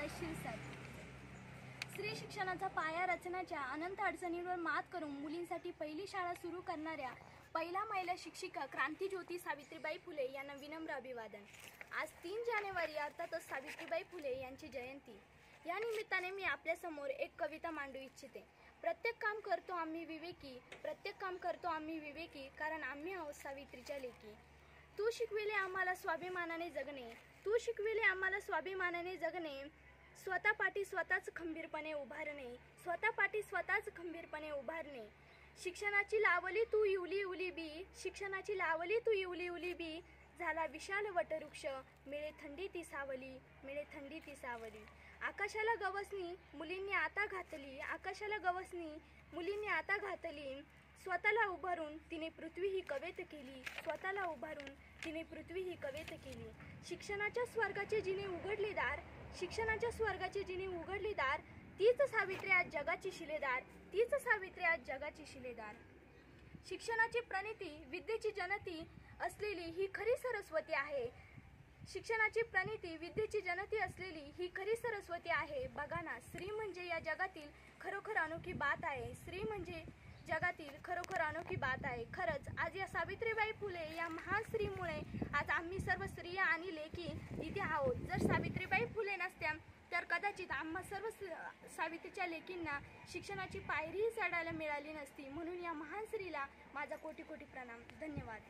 शिरसाट। स्त्री शिक्षणाचा पाया रचण्याच्या अनंत अडचणींवर मात करून मुलींसाठी पहिली शाळा सुरू करणाऱ्या पहिला महिला शिक्षिका क्रांतिज्योती सावित्रीबाई फुले यांना विनम्र अभिवादन। आज 3 जानेवारी अर्थातच सावित्रीबाई फुले यांची जयंती। या निमित्ताने मी आपल्यासमोर एक कविता मांडू इच्छिते। प्रत्येक काम करतो आम्ही विवेकी, प्रत्येक काम करतो आम्ही विवेकी, कारण आम्ही आहोत सावित्रीच्या लेकी। तू शिकविले आम्हाला स्वाभिमानाने जगणे, तू शिकविले आम्हाला स्वाभिमानाने जगणे, स्वतः पाठी स्वतःच खंबीरपणे उभारणे, स्वतः पाठी स्वतःच खंबीरपणे उभारणे। शिक्षणाची लावली तू इवली इवली बी, शिक्षणाची लावली तू इवली इवली बी, झाला विशाल वटवृक्ष, मिळे थंडी ती सावली, मिळे थंडी ती सावली। आकाशाला गवसणी मुलींनी आता घातली, आकाशाला गवसणी मुलींनी आता घातली, स्वतःला उभारून तिने पृथ्वी ही कवेत केली, स्वतःला उभारून तिने पृथ्वी ही कवेत केली। शिक्षणाच्या स्वर्गाचे जिने उघडले दार, शिक्षणाच्या स्वर्गाचे जिने उघडले दार, तीच सावित्री आज जगाची शिलेदार, तीच सावित्री आज जगाची शिलेदार। शिक्षणाची प्रणिती विद्येची जनती असलेली ही खरी सरस्वती आहे, शिक्षणाची प्रणिती विद्येची जनती असलेली ही खरी सरस्वती आहे। बघा ना, स्त्री म्हणजे या जगातील खरोखर अनोखी बात आहे, स्त्री म्हणजे जगातील खरोखर अनोखी बात आहे। खरंच आज या सावित्रीबाई फुले या महान स्त्रीमुळे आज आम्ही सर्व स्त्रिया आणि लेकी इथे आहोत। जर सावित्रीबाई फुले नसत्या तर कदाचित आम्हा सर्व सावित्रीच्या लेकींना शिक्षणाची पायरीही चढायला मिळाली नसती। म्हणून या महान स्त्रीला माझा कोटी कोटी प्रणाम। धन्यवाद।